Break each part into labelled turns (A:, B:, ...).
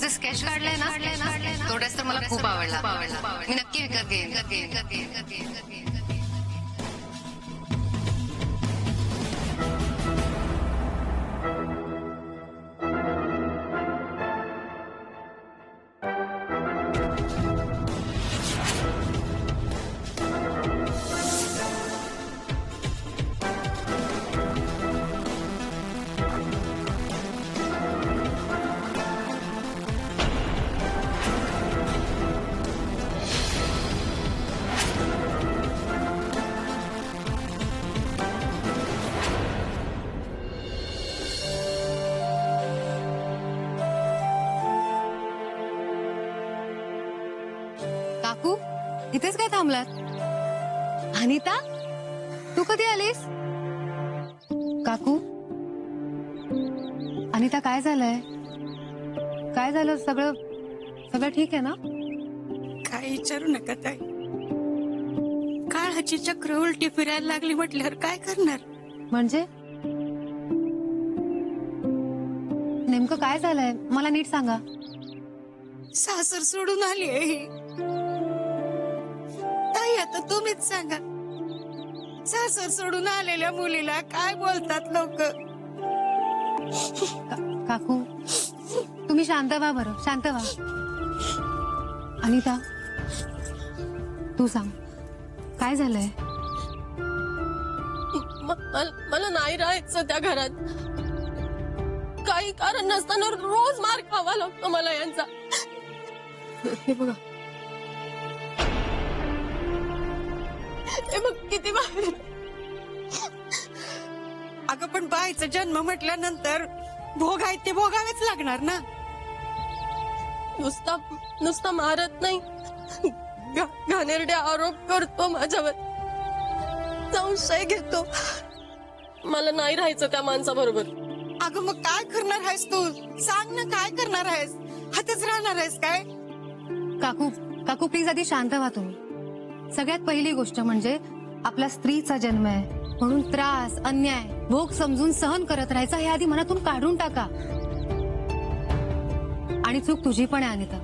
A: त्याचे स्केच काढलंय ना तो ड्रेस तर मला खूप आवडला मी नक्की विकत घेईन. काकू इथेच काय थांबलात? अनिता तू कधी आलीस? काकू अनिता काय झालंय? काय झालं? सगळं ठीक आहे ना?
B: काय विचारू नका ताई. काळाची चक्र उलटी फिरायला लागली म्हटल्यावर काय करणार?
A: म्हणजे नेमकं काय झालंय मला नीट सांगा.
B: सासर सोडून आली आहे ही. ताई आता तुम्हीच सांगा, सासर सोडून आलेल्या मुलीला काय बोलतात लोक?
A: काकू तुम्ही शांत व्हा बरं, शांत व्हा. अनिता तू सांग काय झालंय?
C: मला नाही राहायचं त्या घरात. काही कारण नसताना रोज मार खावा लागतो मला यांचा. हे बघा, हे बघ किती बाहेर.
B: अगं पण बाईचा जन्म म्हटल्यानंतर भोग आहेत ते भोगावेच लागणार ना.
C: नुसता मारत नाही, घाणेरडे आरोप करतो माझ्यावर, संशय घेतो. मला नाही राहायचं त्या माणसाबरोबर.
B: अगं मग काय करणार आहेस तू? सांग ना, काय करणार आहेस? हातच राहणार आहेस काय?
A: काकू प्लीज आधी शांत व्हा तुम्ही. सगळ्यात पहिली गोष्ट म्हणजे आपला स्त्रीचा जन्म आहे म्हणून त्रास अन्याय भोग समजून सहन करत राहायचा हे आधी मनातून काढून टाका. आणि चूक तुझी पण आहे अनिता.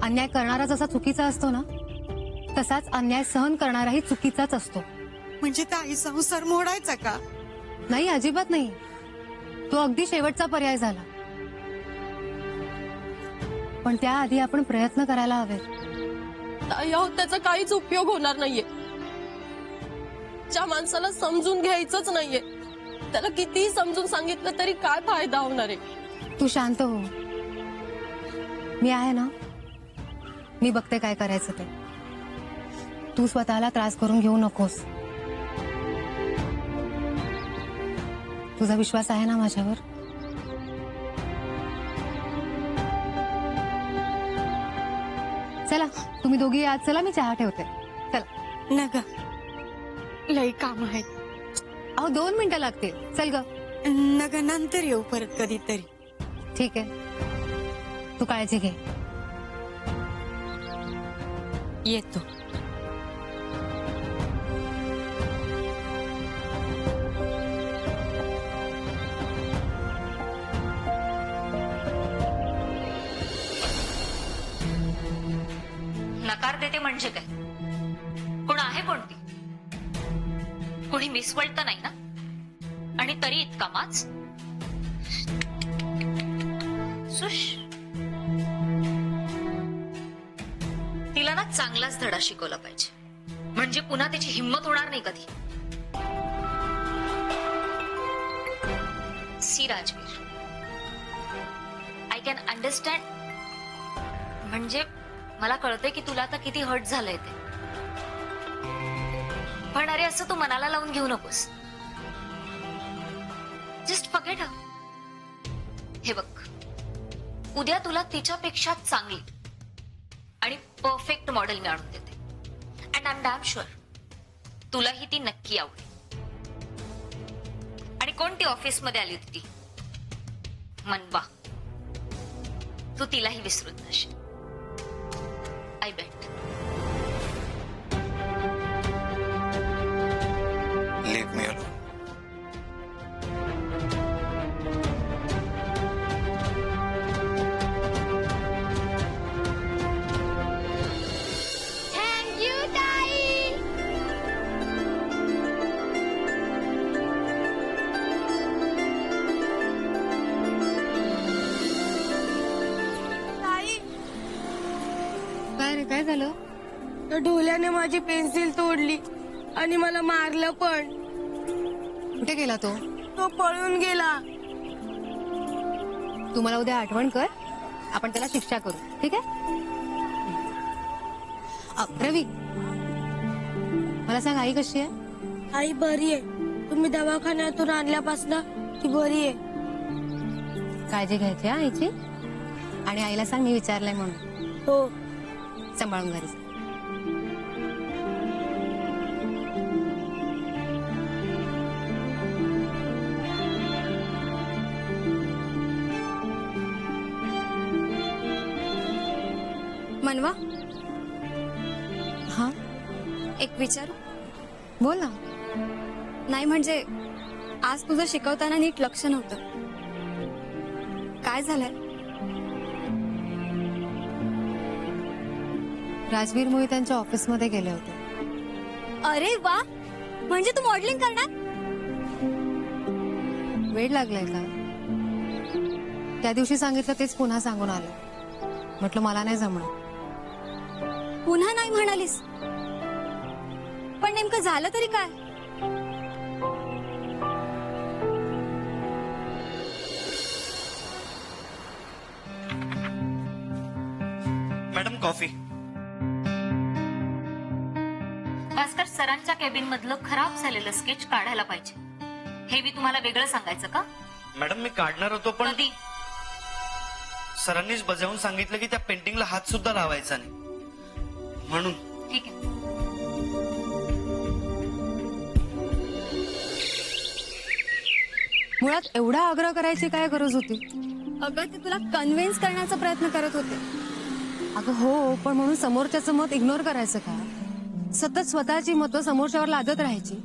A: अन्याय करणारा जसा चुकीचा असतो ना तसाच अन्याय सहन करणाराही चुकीचाच असतो.
B: म्हणजे ताई संसार मोडायचा का?
A: नाही, अजिबात नाही. तो अगदी शेवटचा पर्याय झाला. पण त्याआधी आपण प्रयत्न करायला हवेत.
C: त्याचा काहीच उपयोग होणार नाहीये. ज्या माणसाला समजून घ्यायचंच नाहीये त्याला कितीही समजून सांगितलं तरी काय फायदा होणार आहे?
A: तू शांत हो. मी आहे ना, मी बघते काय करायचं ते. तू स्वतःला त्रास करून घेऊ नकोस. तुझा विश्वास आहे ना माझ्यावर? चला तुम्ही दोघी आज चला, मी चहा ठेवते. चला.
B: नका, लई काम आहेत.
A: अहो 2 मिनिटं लागतील. चल ग.
B: नका, नंतर येऊ परत कधीतरी.
A: ठीक आहे, तू काळजी घे.
B: येतो.
D: नकार देते म्हणजे काय? कोण आहे कोणती? कोणी मिसवळ तर नाही ना? आणि तरी इतका माच? सुश, तिला ना चांगलाच धडा शिकवला पाहिजे म्हणजे पुन्हा त्याची हिंमत होणार नाही कधी. See Rajveer, I can understand. म्हणजे मला कळतंय की तुला आता किती हर्ट झालंय ते. पण अरे असं तू मनाला लावून घेऊ नकोस. जस्ट फॉरगेट हर. हे बघ, उद्या तुला तिच्यापेक्षा चांगली आणि परफेक्ट मॉडेल मी आणून देते. And I am damn sure तुलाही ती नक्की आवडेल. आणि कोणती ऑफिसमध्ये आली होती ती? मनबा. तू तिलाही विसरून जाशील. I bet.
E: Leave me alone.
A: काय झालं?
B: त्या ढोल्याने माझी पेन्सिल तोडली आणि मला मारलं पण.
A: कुठे गेला तो?
B: तो पळून गेला.
A: तू मला उद्या आठवण कर, आपण त्याला शिक्षा करू, ठीक आहे? रवी, मला सांग, आई कशी आहे?
B: आई बरी आहे. तुम्ही दवाखान्यातून आणल्यापासून ती बरी आहे.
A: काळजी घ्यायची हा आईची. आणि आईला सांग मी विचारलंय म्हणून.
B: हो.
A: सांभाळून घरी जा.
F: मनवा,
A: हा,
F: एक विचारू?
A: बोल ना.
F: नाही म्हणजे आज तुझं शिकवताना नीट लक्ष नव्हतं. काय झालंय?
A: राजवीर मोहित त्यांच्या ऑफिसमध्ये गेले होते.
F: अरे वा, म्हणजे तू मॉडेलिंग करणार?
A: वेळ लागलाय का? त्या दिवशी सांगितलं तेच पुन्हा सांगून आलं. म्हटलं मला नाही जमणार.
F: पुन्हा नाही म्हणालीस? पण नेमकं झालं तरी काय?
E: Madam coffee.
D: भास्कर, सरांच्या केबिन मधलं खराब झालेलं स्केच काढायला पाहिजे. हे मी तुम्हाला वेगळं सांगायचं का?
E: मॅडम मी काढणार होतो पण
D: कधी?
E: सरांनीच बजावून सांगितलं की त्या पेंटिंगला हात सुद्धा लावायचा नाही म्हणून.
D: ठीक आहे.
A: मुळात एवढा आग्रह करायची काय गरज होती?
F: अगं ते तुला कन्व्हिन्स करण्याचा प्रयत्न करत होते.
A: अगं हो, पण म्हणून समोरच्याचं मत इग्नोर करायचं का? सतत स्वतःची मतं समोरच्यावर लादत राहायची.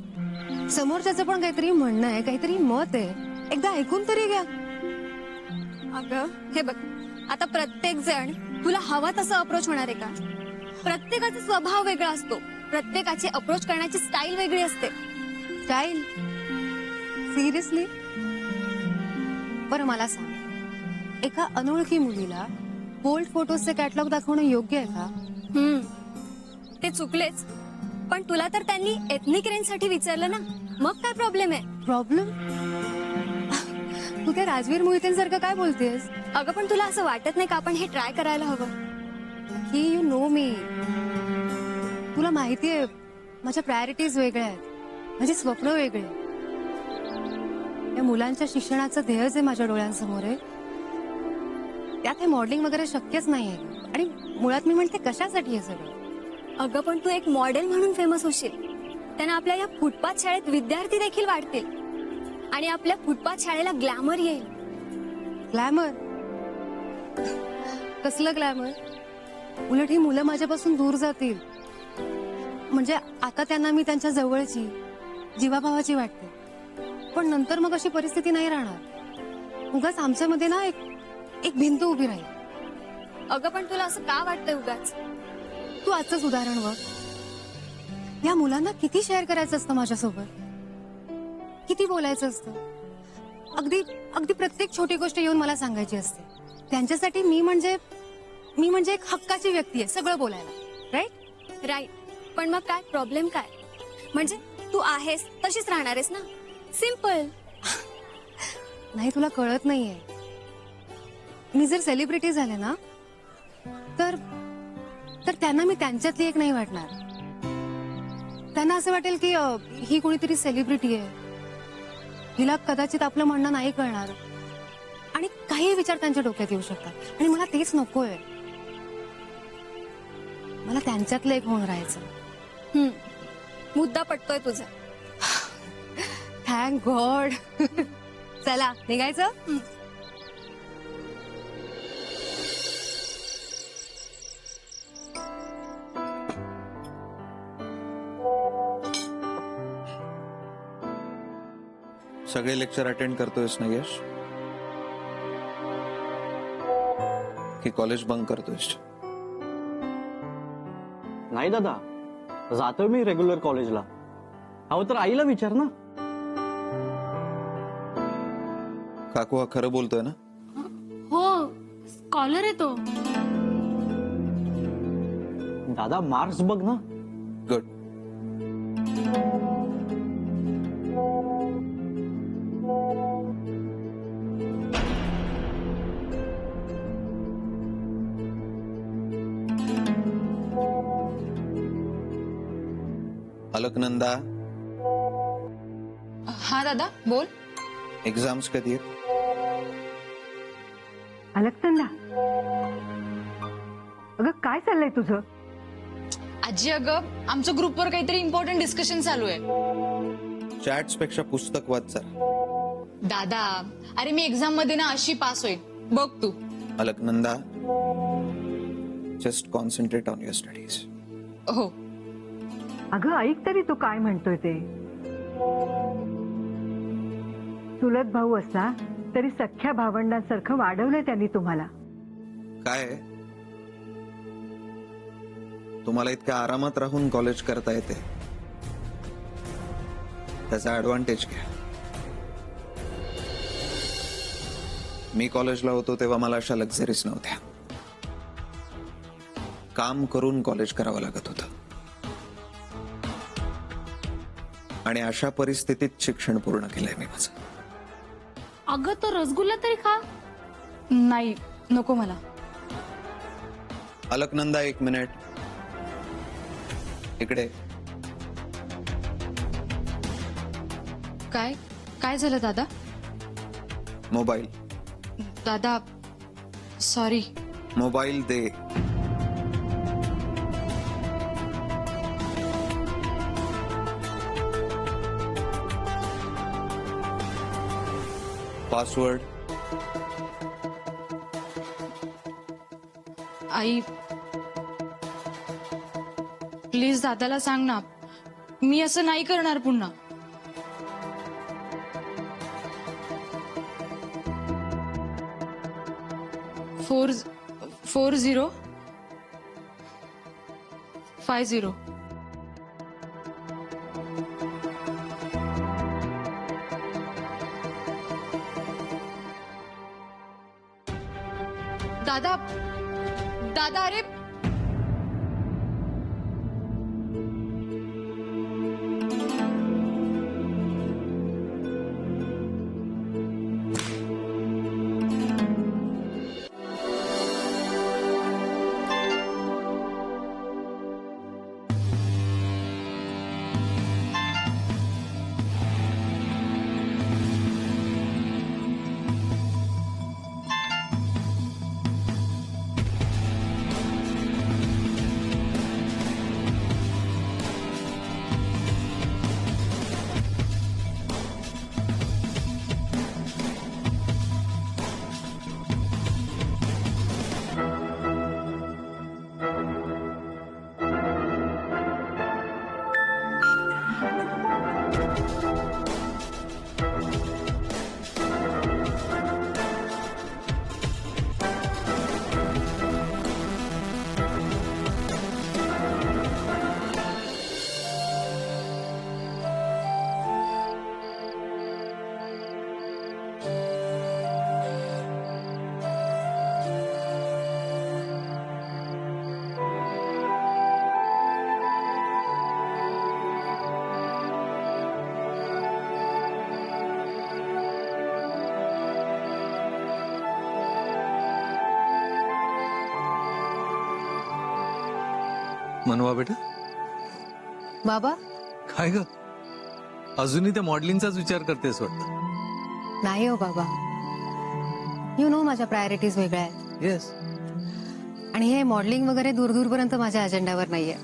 A: समोरच्याचं पण काहीतरी म्हणणं आहे, काहीतरी मत आहे, एकदा ऐकून तरी घ्या.
F: अगं हे बघ, आता प्रत्येक जण तुला हवा तसा अप्रोच होणार आहे का? प्रत्येकाचा स्वभाव वेगळा असतो. प्रत्येकाची अप्रोच करण्याची स्टाईल वेगळी असते.
A: स्टाईल? सिरियसली? बरं मला सांग, एका अनोळखी मुलीला बोल्ड फोटोजचे कॅटलॉग दाखवणं योग्य आहे का?
F: ते चुकलेच. पण तुला तर त्यांनी एथनिक रेंजसाठी विचारलं ना, मग काय प्रॉब्लेम आहे?
A: प्रॉब्लेम? तू त्या राजवीर मोहितेंसारखं काय बोलतेस?
F: अगं पण तुला असं वाटत नाही का आपण हे ट्राय करायला हवं?
A: ही यू नो मी. तुला माहितीये माझ्या प्रायोरिटीज वेगळ्या आहेत, माझे स्वप्न वेगळे. या मुलांच्या शिक्षणाचं ध्येयच आहे माझ्या डोळ्यांसमोर आहे. त्यात हे मॉडेलिंग वगैरे शक्यच नाहीये. आणि मुळात मी म्हणते कशासाठी हे सगळं?
F: अगं पण तू एक मॉडेल म्हणून फेमस होशील. त्यांना आपल्या या फुटपाथ शाळेत विद्यार्थी देखील वाढतील आणि आपल्या फुटपाथ शाळेला ग्लॅमर येईल.
A: ग्लॅमर? कसलं ग्लॅमर? उलट ही मुलं माझ्यापासून दूर जातील. म्हणजे आता त्यांना मी त्यांच्या जवळची, जीवाभावाची वाटते. पण नंतर मग अशी परिस्थिती नाही राहणार. उगाच आमच्यामध्ये ना एक भिंत उभी राहील.
F: अगं पण तुला असं का वाटतंय उगाच?
A: तू आजच उदाहरण बघ. या मुलांना किती शेअर करायचं असतं माझ्यासोबत, किती बोलायचं असतं. अगदी अगदी प्रत्येक छोटी गोष्ट येऊन मला सांगायची असते. त्यांच्यासाठी मी म्हणजे एक हक्काची व्यक्ती आहे सगळं बोलायला. राईट?
F: राईट. पण मग काय प्रॉब्लेम काय? म्हणजे तू आहेस तशीच राहणार आहेस ना, सिम्पल.
A: नाही, तुला कळत नाहीये. मी जर सेलिब्रिटी झाले ना तर त्यांना मी त्यांच्यातली एक नाही वाटणार. त्यांना असं वाटेल की ही कोणीतरी सेलिब्रिटी आहे, हिला कदाचित आपलं म्हणणं नाही कळणार आणि काही विचार त्यांच्या डोक्यात येऊ शकतात. आणि मला तेच नकोय. मला त्यांच्यातलं एक होऊन राहायचं.
F: मुद्दा पटतोय तुझा.
A: Thank God. चला निघायचं.
G: सगळे लेक्चर अटेंड करतोयस ना यश, की कॉलेज बंक करतोयस?
H: नाही दादा, जातोय मी रेग्युलर कॉलेजला. अहो तर आईला विचार ना.
G: काकू हा खरं बोलतोय ना?
B: हो, स्कॉलर आहे तो.
H: दादा मार्क्स बघ ना.
G: गुड. अलकनंदा,
I: हा दादा बोल.
G: एक्झाम्स कधी आहेत?
J: अलकनंदा, अगं काय चाललंय तुझं?
I: आजी अगं आमच्या ग्रुपवर काहीतरी इम्पॉर्टंट डिस्कशन चालू आहे.
G: चॅट्स पेक्षा पुस्तक वाच जरा.
I: दादा अरे मी एक्झाम मध्ये ना अशी पास होईल बघ तू.
G: Alaknanda, just concentrate on your studies.
I: हो.
J: अगं ऐक तरी तो काय म्हणतोय ते. चुलत भाऊ असला तरी सख्ख्या भावंडांसारखं वाढवलंय त्यांनी तुम्हाला.
G: काय तुम्हाला इतक्या आरामात राहून कॉलेज करता येते, त्याचा ऍडव्हान्टेज घ्या. मी कॉलेजला होतो तेव्हा मला अशा लक्झरीज नव्हत्या. काम करून कॉलेज करावं लागत होतं आणि अशा परिस्थितीत शिक्षण पूर्ण केलंय मी माझं.
A: अगं तो रसगुल्ला तरी खा.
I: नाही नको मला.
G: अलकनंदा, एक मिनिट इकडे.
I: काय काय झालं दादा?
G: मोबाईल.
I: दादा sorry.
G: Mobile they. Password.
I: I please दादाला सांग ना, मी असं नाही करणार पुन्हा. फोर 4050. दादा दादा अरे
K: मनवा बेटा.
A: बाबा
K: काय ग, अजूनही त्या मॉडेलिंगचाच विचार करतेस वाटतं.
A: नाही हो बाबा, यू नो माझ्या प्रायोरिटीज वेगळ्या आहेत.
K: येस.
A: आणि हे मॉडेलिंग वगैरे दूरपर्यंत माझ्या अजेंडावर नाहीये.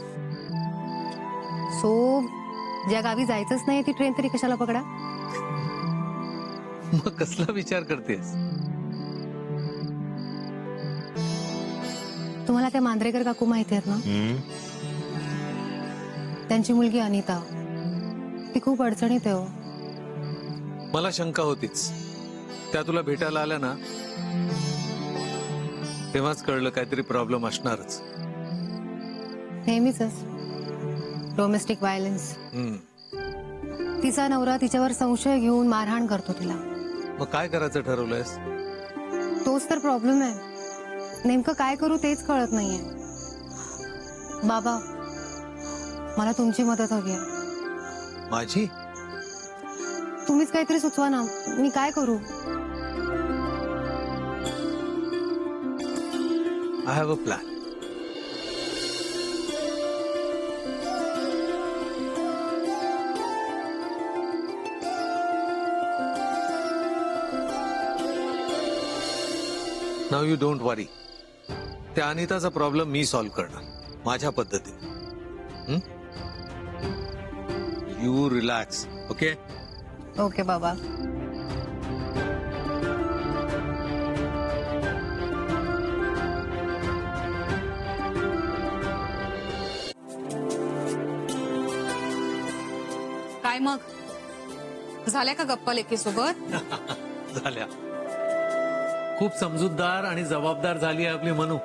A: सो ज्या गावी जायचंच नाही ती ट्रेन तरी कशाला पकडा.
K: मग कसला विचार करतेस?
A: तुम्हाला त्या मांजरेकर काकू माहिती आहेत ना? त्यांची मुलगी अनिता, ती खूप अडचणीत आहे हो.
K: मला शंका होतीच. त्या तुला भेटायला आल्या ना तेव्हाच कळलं काहीतरी प्रॉब्लेम असणारच.
A: नेहमीच डोमेस्टिक व्हायलन्स. तिचा नवरा तिच्यावर संशय घेऊन मारहाण करतो तिला.
K: मग काय करायचं ठरवलंयस?
A: तोच तर प्रॉब्लेम आहे. नेमकं काय करू तेच कळत नाहीये. बाबा, मला तुमची मदत हवी आहे.
K: माझी?
A: तुम्हीच काहीतरी सुचवा ना, मी काय करू?
K: I have a plan. Now you don't worry. त्या अनिताचा प्रॉब्लेम मी सॉल्व्ह करणार माझ्या पद्धतीने. You relax. ओके
A: ओके बाबा.
B: काय मग झाल्या का गप्पा लेकीसोबत?
K: झाल्या. खूप समजूतदार आणि जबाबदार झाली आहे आपली मनू.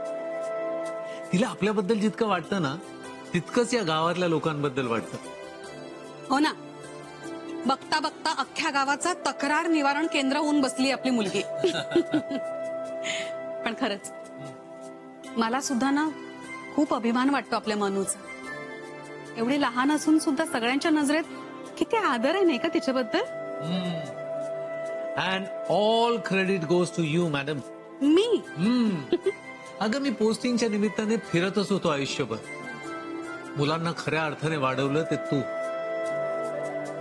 K: तिला आपल्याबद्दल जितकं वाटतं ना तितकंच या गावातल्या लोकांबद्दल वाटतं.
B: हो ना, बघता बघता अख्ख्या गावाचा तक्रार निवारण केंद्र होऊन बसली आपली मुलगी. पण खरंच मला सुद्धा ना खूप अभिमान वाटतो आपल्या मनूचा. एवढी लहान असून सुद्धा सगळ्यांच्या नजरेत किती आदर आहे नाही का तिच्याबद्दल.
K: And all credit goes to you madam.
B: मी
K: अगं मी पोस्टिंगच्या निमित्ताने फिरतच होतो आयुष्यभर. मुलांना खऱ्या अर्थाने वाढवलं ते तू.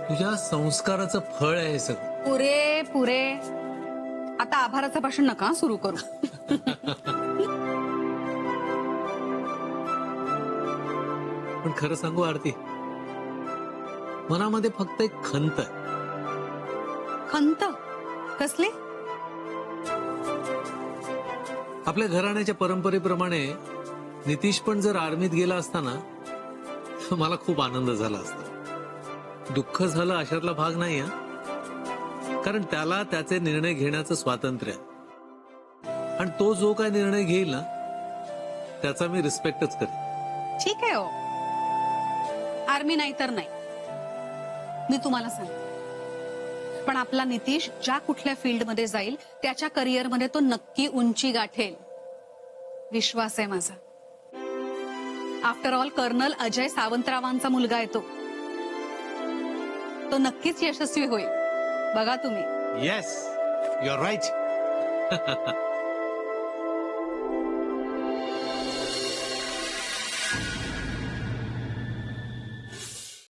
K: तुझ्या संस्काराचं फळ आहे हे सगळं.
B: पुरे पुरे आता आभाराचं भाषण नका सुरू करू.
K: पण खरं सांगू आरती, मनामध्ये फक्त एक खंत आहे.
B: खंत कसली?
K: आपल्या घराण्याच्या परंपरेप्रमाणे नितीश पण जर आर्मीत गेला असता ना तर मला खूप आनंद झाला असता. दुःख झालं अशातला भाग नाही हा. कारण त्याला त्याचे निर्णय घेण्याचं स्वातंत्र्य आहे. आणि तो जो काय निर्णय घेईल ना त्याचा मी रिस्पेक्टच करेन.
B: ठीक आहे हो, आर्मी नाही तर नाही, मी तुम्हाला सांगते. पण आपला नितीश ज्या कुठल्या फील्डमध्ये जाईल त्याच्या करिअरमध्ये तो नक्की उंची गाठेल, विश्वास आहे माझा. आफ्टर ऑल कर्नल अजय सावंतरावांचा मुलगा आहे तो. तो नक्कीच यशस्वी होईल, बघा तुम्ही.
K: Yes, you are right.